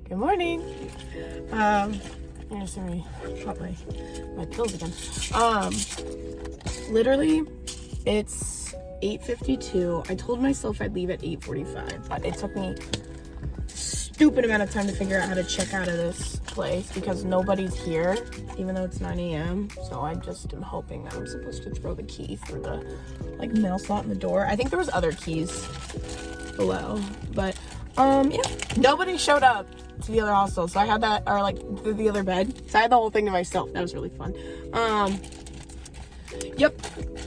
Good morning. You're just gonna pop my pills again. Literally, it's 8:52. I told myself I'd leave at 8:45, but it took me a stupid amount of time to figure out how to check out of this place because nobody's here, even though it's 9 a.m. So I just am hoping that I'm supposed to throw the key through the mail slot in the door. I think there was other keys below, but yeah, nobody showed up to the other hostel, so I had that, or the other bed, so I had the whole thing to myself. That was really fun. Yep,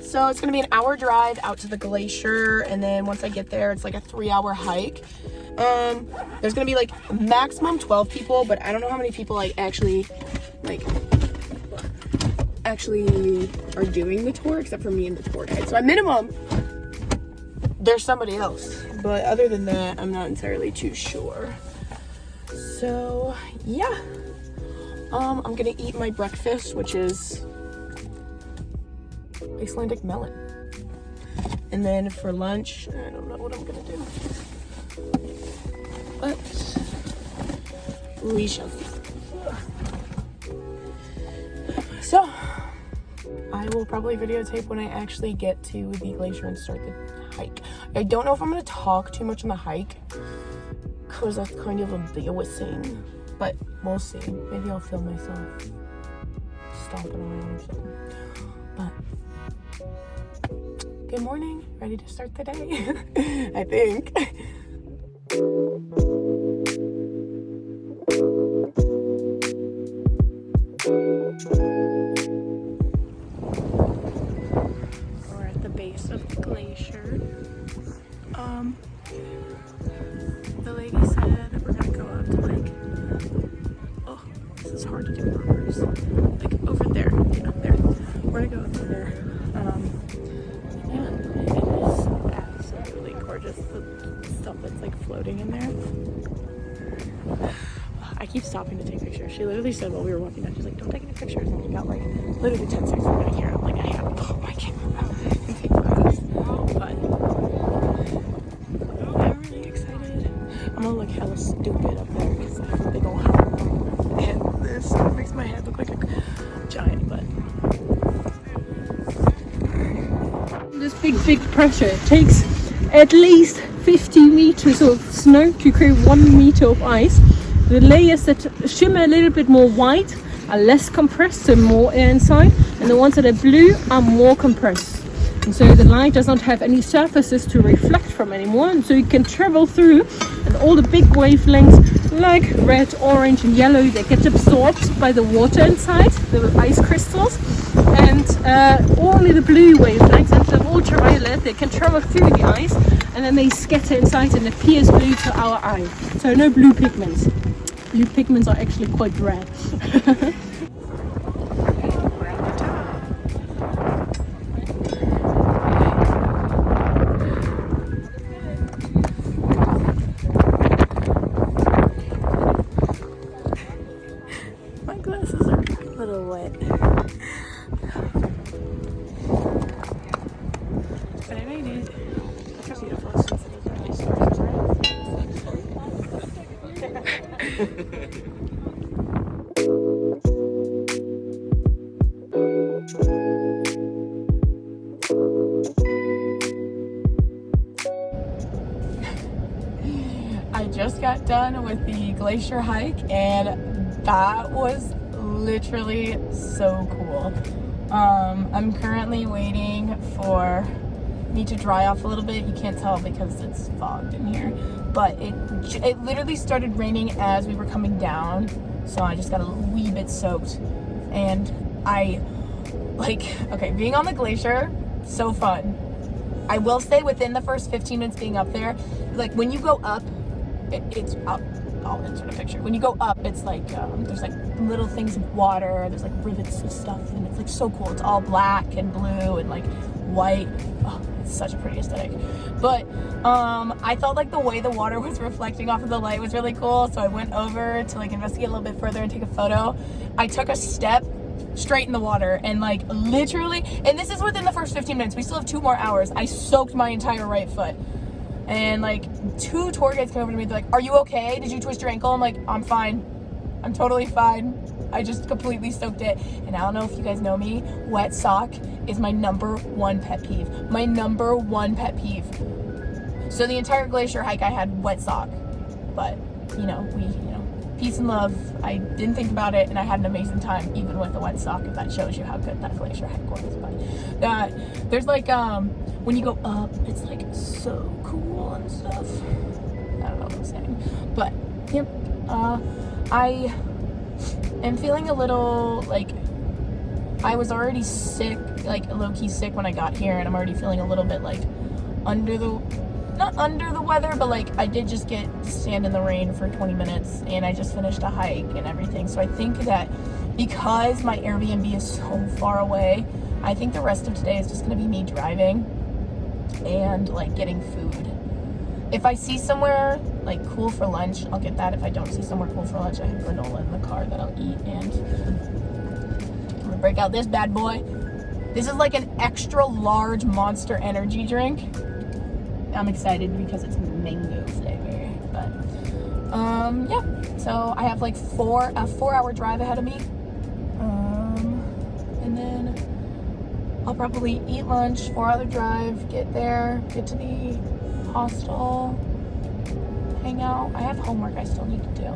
so it's gonna be an hour drive out to the glacier, and then once I get there, it's like a 3-hour hike. There's gonna be maximum 12 people, but I don't know how many people actually are doing the tour, except for me and the tour guide. So at minimum, there's somebody else, but other than that, I'm not entirely too sure. So yeah, I'm gonna eat my breakfast, which is Icelandic melon, and then for lunch, I don't know what I'm gonna do, but we shall see. So I will probably videotape when I actually get to the glacier and start the hike. I don't know if I'm gonna talk too much on the hike because that's kind of embarrassing, but we'll see. Maybe I'll film myself stomping around or something. But good morning, ready to start the day. I think. We're at the base of the glacier. The lady said that we're gonna go up to oh, this is hard to do in reverse. Over there, yeah, there. We're gonna go up there. Yeah, it is absolutely gorgeous. The stuff that's floating in there. I keep stopping to take pictures. She literally said while we were walking down, she's like, don't take any pictures. And we got literally 10 seconds right here. I'm like, I have to pull my camera out and take photos. But I'm really excited. I'm gonna look hella stupid up there because I have a big old helmet and this stuff makes my head look like a giant, but this big pressure, it takes at least 50 meters of snow to create 1 meter of ice. The layers that shimmer a little bit more white are less compressed, so more air inside, and the ones that are blue are more compressed. And so the light does not have any surfaces to reflect from anymore, and so you can travel through, and all the big wavelengths like red, orange and yellow, they get absorbed by the water inside, the ice crystals, and only the blue wavelengths and the ultraviolet, they can travel through the ice, and then they scatter inside and appears blue to our eye. So no blue pigments. Blue pigments are actually quite rare. my glasses are a little wet. But I made it. Look how beautiful it is. I just got done with the glacier hike and that was literally so cool. I'm currently waiting for me to dry off a little bit. You can't tell because it's fogged in here, but it literally started raining as we were coming down, so I just got a wee bit soaked. And okay, being on the glacier, so fun. I will say within the first 15 minutes being up there, when you go up, I'll insert a picture. When you go up, it's there's little things of water, there's rivets of stuff, and it's so cool. It's all black and blue and white. Oh, it's such a pretty aesthetic. But I felt the way the water was reflecting off of the light was really cool, so I went over to investigate a little bit further and take a photo. I took a step straight in the water and literally, and this is within the first 15 minutes, we still have 2 more hours, I soaked my entire right foot. And 2 tour guides came over to me. They're like, "Are you okay? Did you twist your ankle?" I'm like, "I'm fine. I'm totally fine. I just completely soaked it." And I don't know if you guys know me, wet sock is my #1 pet peeve. My #1 pet peeve. So the entire glacier hike I had wet sock. But, peace and love. I didn't think about it, and I had an amazing time even with a wet sock, if that shows you how good that glacier hike was. But there's like, when you go up, it's like so cool and stuff. I don't know what I'm saying. But, yep, I am feeling a little, like, I was already sick, like low-key sick when I got here, and I'm already feeling a little bit like not under the weather, but like I did just stand in the rain for 20 minutes, and I just finished a hike and everything. So I think that because my Airbnb is so far away, I think the rest of today is just gonna be me driving and like getting food. If I see somewhere like cool for lunch, I'll get that. If I don't see somewhere cool for lunch, I have granola in the car that I'll eat. And I'm gonna break out this bad boy. This is like an extra large Monster energy drink. I'm excited because it's mango flavor. But yeah. So I have like a 4-hour drive ahead of me. And then I'll probably eat lunch, 4-hour drive, get there, get to the hostel, hang out. I have homework I still need to do,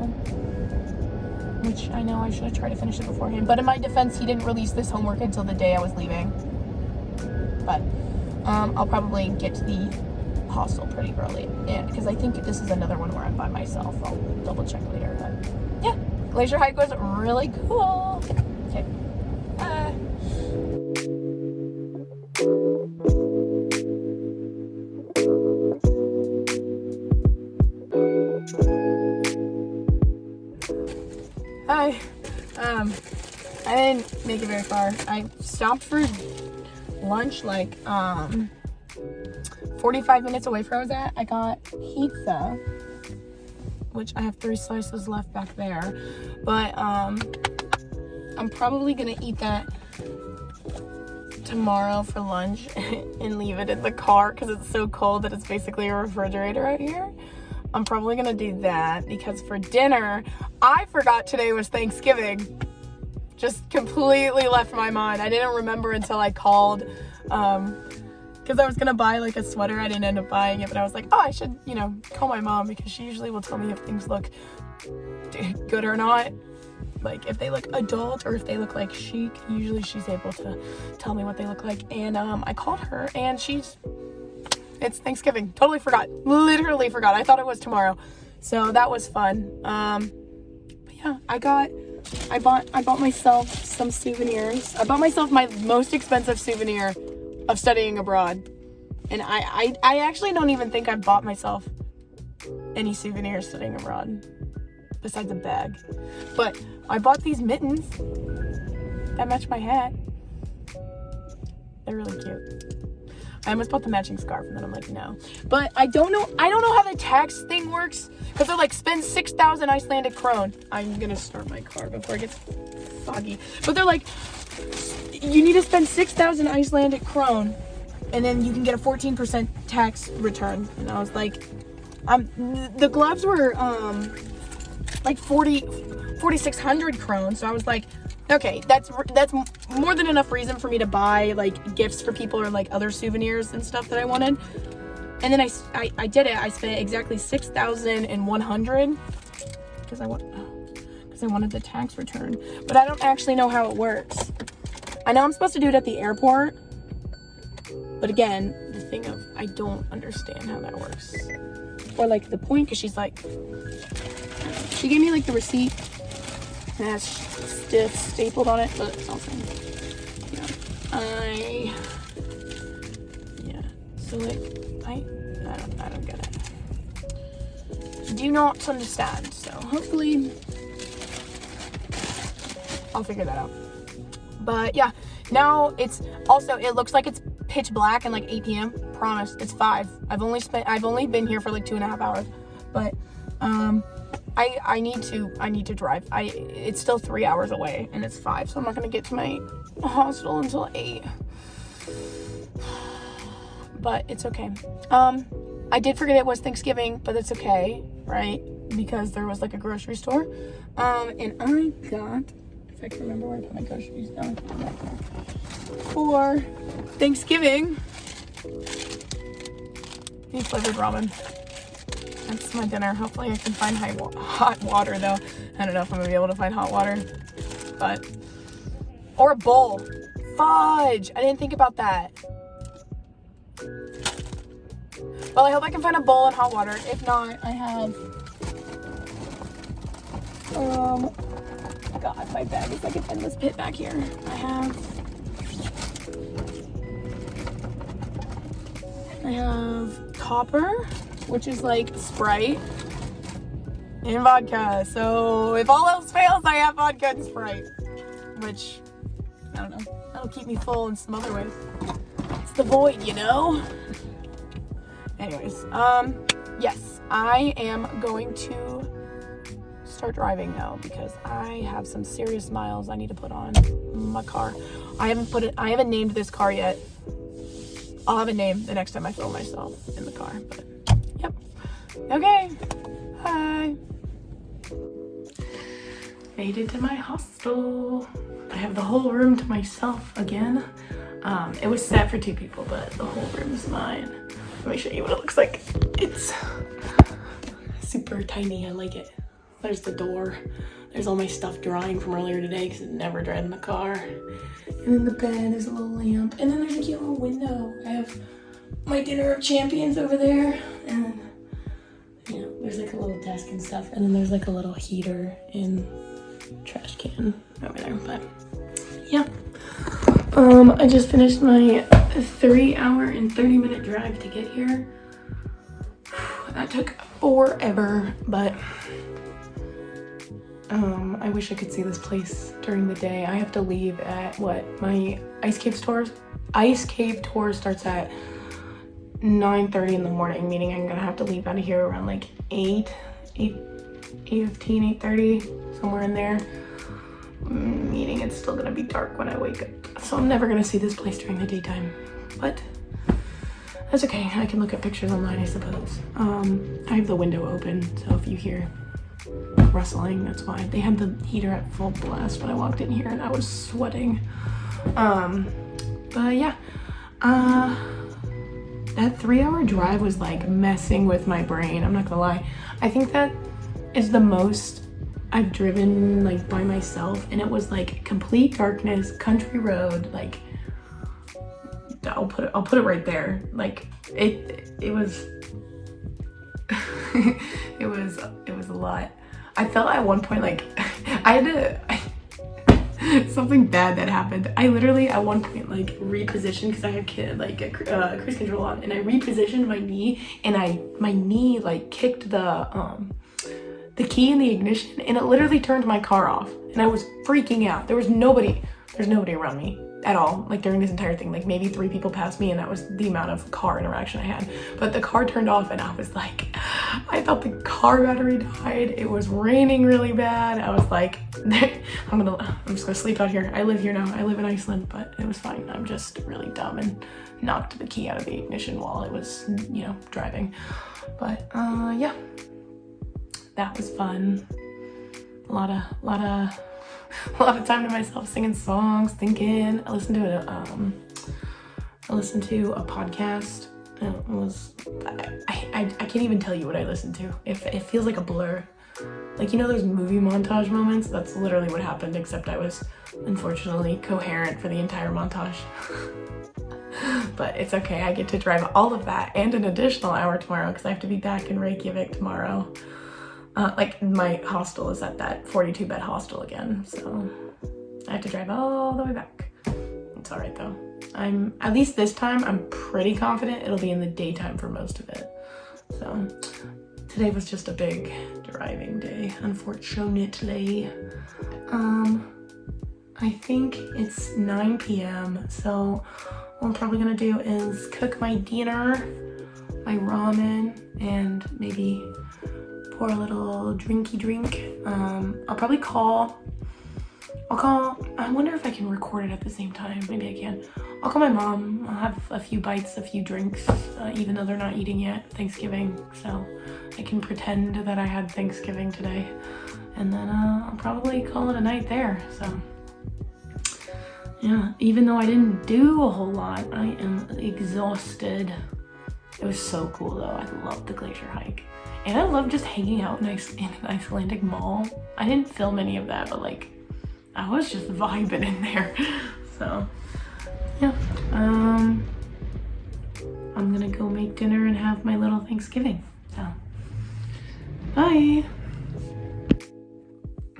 which I know I should have tried to finish it beforehand. But in my defense, he didn't release this homework until the day I was leaving. But I'll probably get to the hostel pretty early, and because I think this is another one where I'm by myself. I'll double check later. But yeah, glacier hike was really cool. Okay. Hi. I didn't make it very far. I stopped for lunch like 45 minutes away from where I was at. I got pizza, which I have 3 slices left back there, but I'm probably gonna eat that tomorrow for lunch and leave it in the car because it's so cold that it's basically a refrigerator out here. I'm probably gonna do that because for dinner, I forgot today was Thanksgiving. Just completely left my mind. I didn't remember until I called, because I was gonna buy like a sweater. I didn't end up buying it, but I was like, oh, I should, call my mom because she usually will tell me if things look good or not. Like if they look adult or if they look like chic, usually she's able to tell me what they look like. And I called her and it's Thanksgiving. Totally forgot. Literally forgot. I thought it was tomorrow. So that was fun. But yeah, I bought myself some souvenirs. I bought myself my most expensive souvenir of studying abroad. And I actually don't even think I bought myself any souvenirs studying abroad besides a bag. But I bought these mittens that match my hat. They're really cute. I almost bought the matching scarf and then I'm like, no. But I don't know how the tax thing works because they're like, spend 6,000 Icelandic krone. I'm gonna start my car before it gets foggy. But they're like, you need to spend 6,000 Icelandic krone and then you can get a 14% tax return. And I was like, the gloves were like 4,600 krone. So I was like, okay, that's more than enough reason for me to buy like gifts for people or like other souvenirs and stuff that I wanted. And then I did it. I spent exactly 6,100 because I wanted the tax return. But I don't actually know how it works. I know I'm supposed to do it at the airport. But again, the thing of I don't understand how that works. Or like the point, because she gave me like the receipt. It has stapled on it, but it's awesome. So like, I don't get it. Do not understand. So hopefully I'll figure that out. But yeah, now it looks like it's pitch black and like 8 p.m. Promise, it's 5. I've only been here for like 2.5 hours, but I need to drive. It's still 3 hours away and it's 5, so I'm not gonna get to my hostel until 8. But it's okay. I did forget it was Thanksgiving, but that's okay, right? Because there was like a grocery store. And I got, if I can remember where I put my groceries down, for Thanksgiving, beef flavored ramen. That's my dinner. Hopefully I can find hot water though. I don't know if I'm gonna be able to find hot water, but, or a bowl. Fudge, I didn't think about that. Well, I hope I can find a bowl and hot water. If not, I have, God, my bag is like an endless pit back here. I have copper, which is like Sprite and vodka. So if all else fails, I have vodka and Sprite, which, I don't know, that'll keep me full in some other ways. It's the void, you know? Anyways, yes, I am going to start driving now because I have some serious miles I need to put on my car. I haven't named this car yet. I'll have a name the next time I film myself in the car, but yep. Okay, bye. Made it to my hostel. I have the whole room to myself again. It was set for 2 people, but the whole room is mine. Let me show you what it looks like. It's super tiny, I like it. There's the door. There's all my stuff drying from earlier today because it never dried in the car. And then the bed, there's a little lamp. And then there's a cute little window. I have my dinner of champions over there. And, you know, there's like a little desk and stuff. And then there's like a little heater and trash can over there. But, yeah. I just finished my 3-hour and 30-minute drive to get here. That took forever, but I wish I could see this place during the day. I have to leave at my ice cave tour starts at 9:30 in the morning, meaning I'm gonna have to leave out of here around like 8:15, 8:30, somewhere in there. Meaning it's still gonna be dark when I wake up. So I'm never gonna see this place during the daytime, but that's okay. I can look at pictures online, I suppose. I have the window open, so if you hear rustling, that's why. They had the heater at full blast when I walked in here and I was sweating. But yeah, that 3-hour drive was like messing with my brain, I'm not gonna lie. I think that is the most I've driven like by myself, and it was like complete darkness, country road, like I'll put it right there. Like it was it was a lot. I felt at one point like something bad that happened. I literally at one point like repositioned because I have cruise control on, and I repositioned my knee, and my knee like kicked the key in the ignition, and it literally turned my car off, and I was freaking out. There's nobody around me at all, like during this entire thing. Like maybe 3 people passed me, and that was the amount of car interaction I had. But the car turned off, and I was like, I thought the car battery died. It was raining really bad. I was like, I'm just gonna sleep out here. I live here now. I live in Iceland, but it was fine. I'm just really dumb and knocked the key out of the ignition while I was, driving. But yeah. That was fun. A lot of time to myself singing songs, thinking. I listened to a podcast. I can't even tell you what I listened to. It feels like a blur. Like, those movie montage moments? That's literally what happened, except I was unfortunately coherent for the entire montage. But it's okay. I get to drive all of that and an additional hour tomorrow because I have to be back in Reykjavik tomorrow. Like my hostel is at that 42-bed hostel again, so I have to drive all the way back. It's all right though. At least this time, I'm pretty confident it'll be in the daytime for most of it. So today was just a big driving day, unfortunately. I think it's 9 p.m. So what I'm probably gonna do is cook my dinner, my ramen, and maybe pour a little drinky drink. I'll probably call, I wonder if I can record it at the same time. Maybe I can. I'll call my mom. I'll have a few bites, a few drinks, even though they're not eating yet, Thanksgiving. So I can pretend that I had Thanksgiving today. And then I'll probably call it a night there. So yeah, even though I didn't do a whole lot, I am exhausted. It was so cool though. I loved the glacier hike. And I love just hanging out in an Icelandic mall. I didn't film any of that, but like, I was just vibing in there. So yeah, I'm gonna go make dinner and have my little Thanksgiving. So, bye.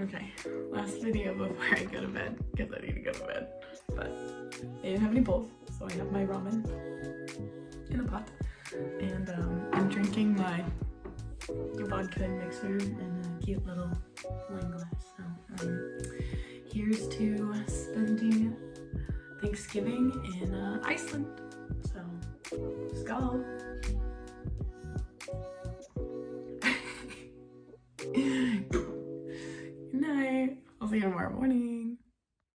Okay, last video before I go to bed, because I need to go to bed. But I didn't have any bowls, so I have my ramen in a pot. And I'm drinking my vodka mixer in a cute little wine glass. So here's to spending Thanksgiving in Iceland. So let's go. Good night. I'll see you tomorrow morning.